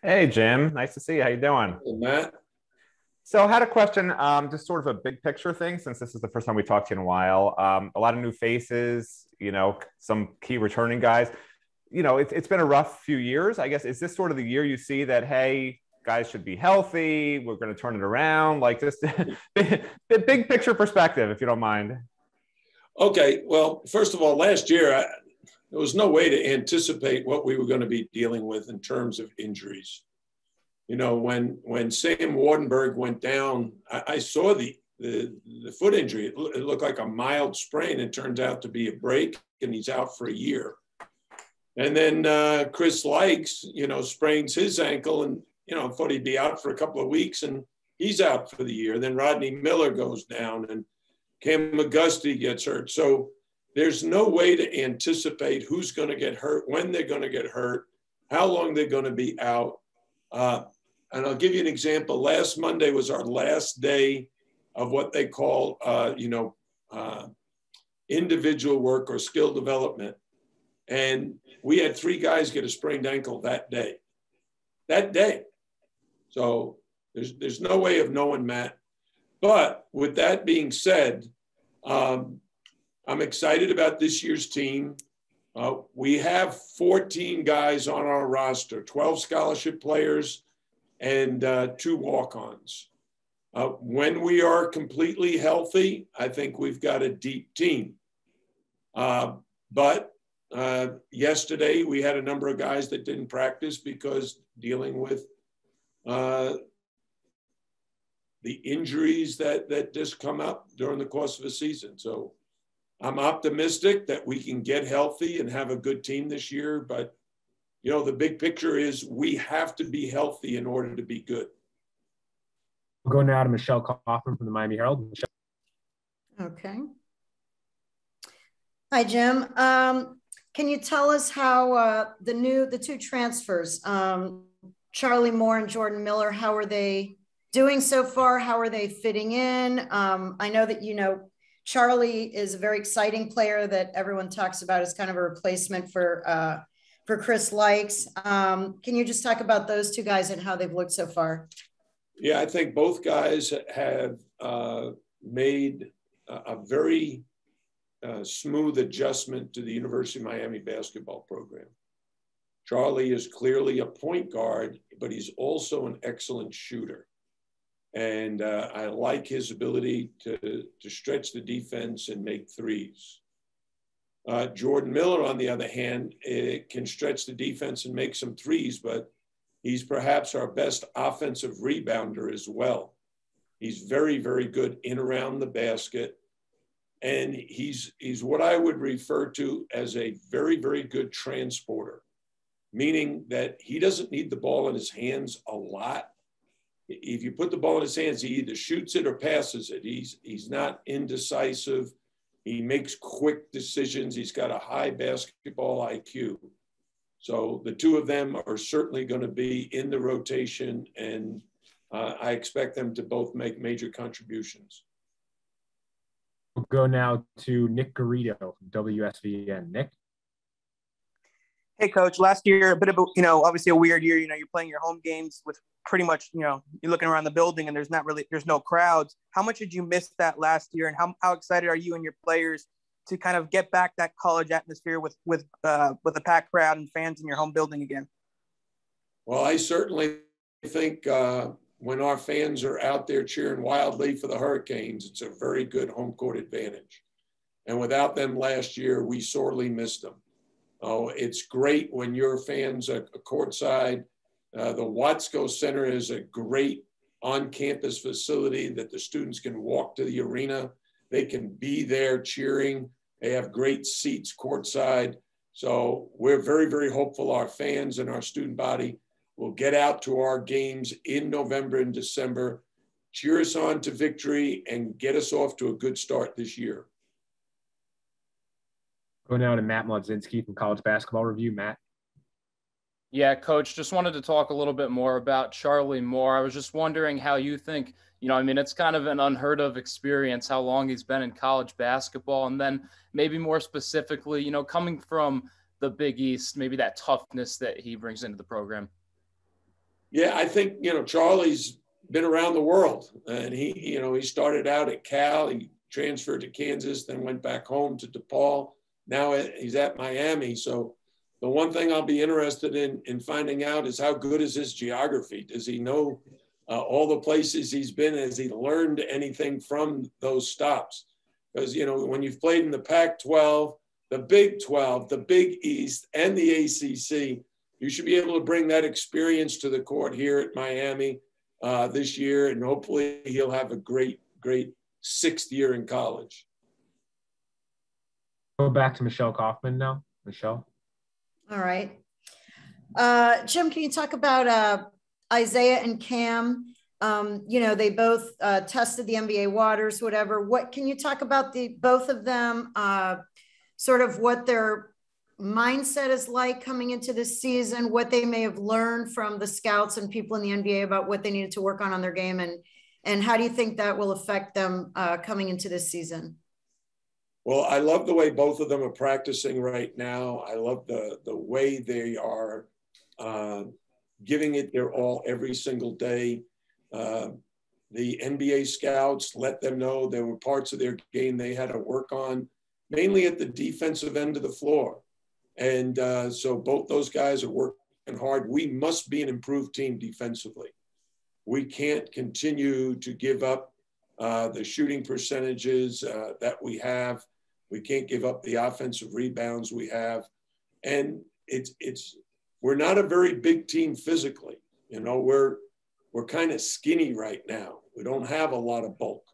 Hey, Jim. Nice to see you. How you doing? Hey, Matt. So, I had a question, just sort of a big picture thing, since this is the first time we talked to you in a while. A lot of new faces, some key returning guys. It's been a rough few years. I guess, is this sort of the year you see that, hey, guys should be healthy? We're going to turn it around, like just big picture perspective, if you don't mind. Okay, well, first of all, last year there was no way to anticipate what we were going to be dealing with in terms of injuries. When Sam Wardenberg went down, I saw the foot injury. It looked like a mild sprain. It turns out to be a break, and he's out for a year. And then Chris Likes, sprains his ankle, and thought he'd be out for a couple of weeks, and he's out for the year. Then Rodney Miller goes down, and Cam McGusty gets hurt. So there's no way to anticipate who's going to get hurt, when they're going to get hurt, how long they're going to be out. And I'll give you an example. Last Monday was our last day of what they call, individual work or skill development. And we had 3 guys get a sprained ankle that day. That day. So there's no way of knowing, Matt. But with that being said, I'm excited about this year's team. We have 14 guys on our roster, 12 scholarship players and 2 walk-ons. When we are completely healthy, I think we've got a deep team. But yesterday we had a number of guys that didn't practice because dealing with the injuries that just come up during the course of a season. So I'm optimistic that we can get healthy and have a good team this year. But, the big picture is we have to be healthy in order to be good. We'll go now to Michelle Kaufman from the Miami Herald. Michelle. Okay. Hi, Jim. Can you tell us how the 2 transfers, Charlie Moore and Jordan Miller, how are they doing so far? How are they fitting in? I know that, Charlie is a very exciting player that everyone talks about as kind of a replacement for Chris Likes. Can you just talk about those 2 guys and how they've looked so far? Yeah, I think both guys have made a very smooth adjustment to the University of Miami basketball program. Charlie is clearly a point guard, but he's also an excellent shooter. And I like his ability to stretch the defense and make threes. Jordan Miller, on the other hand, can stretch the defense and make some threes, but he's perhaps our best offensive rebounder as well. He's very, very good in around the basket. And he's what I would refer to as a very, very good transporter, meaning that he doesn't need the ball in his hands a lot. If you put the ball in his hands, he either shoots it or passes it. He's not indecisive. He makes quick decisions. He's got a high basketball IQ. So the 2 of them are certainly going to be in the rotation, and I expect them to both make major contributions. We'll go now to Nick Garrido from WSVN. Nick? Hey, Coach. Last year, a bit of obviously a weird year. You're playing your home games with pretty much, you're looking around the building and there's no crowds. How much did you miss that last year, and how excited are you and your players to kind of get back that college atmosphere with a packed crowd and fans in your home building again? Well, I certainly think when our fans are out there cheering wildly for the Hurricanes, it's a very good home court advantage. And without them last year, we sorely missed them. Oh, it's great when your fans are courtside. The Watsco Center is a great on-campus facility that the students can walk to the arena. They can be there cheering. They have great seats courtside. So we're very, very hopeful our fans and our student body will get out to our games in November and December, cheer us on to victory, and get us off to a good start this year. Go now to Matt Modzinski from College Basketball Review. Matt. Yeah, Coach, just wanted to talk a little bit more about Charlie Moore. I was just wondering how you think, it's kind of an unheard of experience, how long he's been in college basketball. And then maybe more specifically, coming from the Big East, maybe that toughness that he brings into the program. Yeah, I think, Charlie's been around the world, and he started out at Cal, he transferred to Kansas, then went back home to DePaul. Now he's at Miami. So the one thing I'll be interested in finding out is how good is his geography? Does he know all the places he's been? Has he learned anything from those stops? Because, when you've played in the Pac-12, the Big 12, the Big East, and the ACC, you should be able to bring that experience to the court here at Miami this year, and hopefully he'll have a great, great sixth year in college. Go back to Michelle Kaufman now. Michelle. All right. Jim, can you talk about Isaiah and Cam? They both tested the NBA waters, whatever. What can you talk about both of them, sort of what their mindset is like coming into this season, what they may have learned from the scouts and people in the NBA about what they needed to work on their game, and how do you think that will affect them coming into this season? Well, I love the way both of them are practicing right now. I love the way they are giving it their all every single day. The NBA scouts let them know there were parts of their game they had to work on, mainly at the defensive end of the floor. And so both those guys are working hard. We must be an improved team defensively. We can't continue to give up the shooting percentages that we have. We can't give up the offensive rebounds we have. And we're not a very big team physically. We're kind of skinny right now. We don't have a lot of bulk.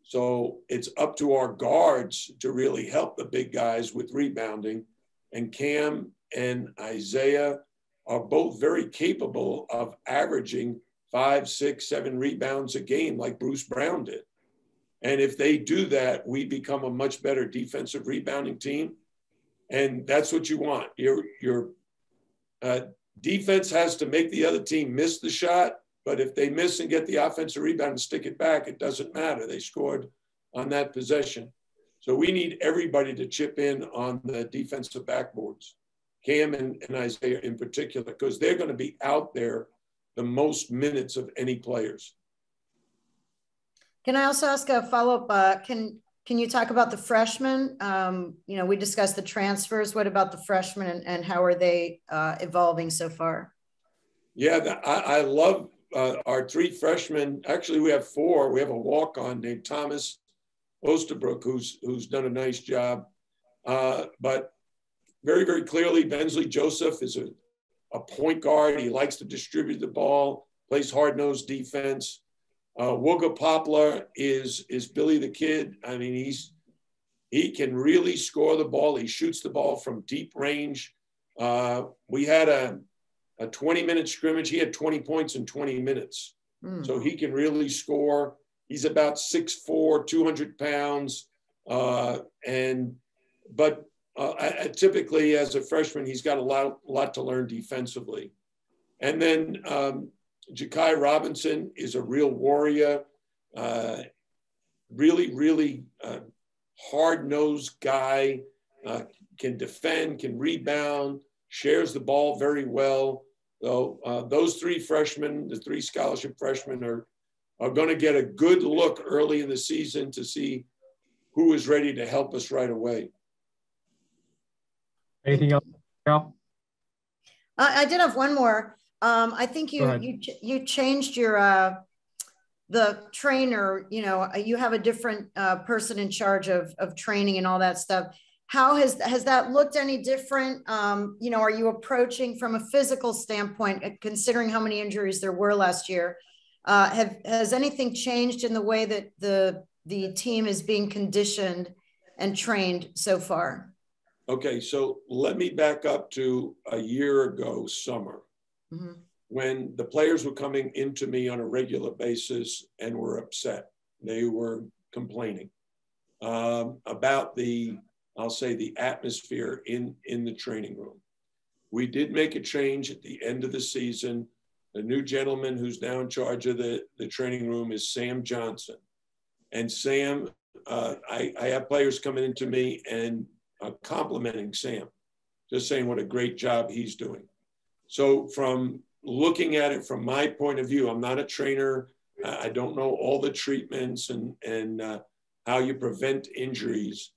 So it's up to our guards to really help the big guys with rebounding. And Cam and Isaiah are both very capable of averaging 5, 6, 7 rebounds a game like Bruce Brown did. And if they do that, we become a much better defensive rebounding team. And that's what you want. Your defense has to make the other team miss the shot. But if they miss and get the offensive rebound and stick it back, it doesn't matter. They scored on that possession. So we need everybody to chip in on the defensive backboards, Cam and Isaiah in particular, because they're going to be out there the most minutes of any players. Can I also ask a follow-up? Can you talk about the freshmen? We discussed the transfers. What about the freshmen and how are they evolving so far? Yeah, I love our 3 freshmen. Actually, we have 4. We have a walk-on named Thomas Osterbrook, who's done a nice job. But very, very clearly, Bensley Joseph is a point guard. He likes to distribute the ball, plays hard-nosed defense. Wooga Poplar is Billy the Kid. I mean, he can really score the ball. He shoots the ball from deep range. We had a 20-minute scrimmage. He had 20 points in 20 minutes. So he can really score. He's about 6'4", 200 pounds. But typically as a freshman, he's got a lot to learn defensively. And then Ja'Kai Robinson is a real warrior, really, really hard-nosed guy, can defend, can rebound, shares the ball very well. So those 3 freshmen, the 3 scholarship freshmen are going to get a good look early in the season to see who is ready to help us right away. Anything else, Carol? I did have one more. I think you changed your the trainer. You have a different person in charge of training and all that stuff. How has that looked any different? Are you approaching from a physical standpoint, considering how many injuries there were last year? Has anything changed in the way that the team is being conditioned and trained so far? Okay, so let me back up to a year ago summer, when the players were coming into me on a regular basis and were upset. They were complaining about the atmosphere in the training room. We did make a change at the end of the season. The new gentleman who's now in charge of the training room is Sam Johnson. And Sam, I have players coming into me and complimenting Sam, just saying what a great job he's doing. So from looking at it from my point of view, I'm not a trainer. I don't know all the treatments and how you prevent injuries,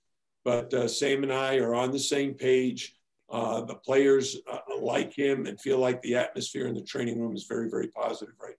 but Sam and I are on the same page. The players like him and feel like the atmosphere in the training room is very, very positive right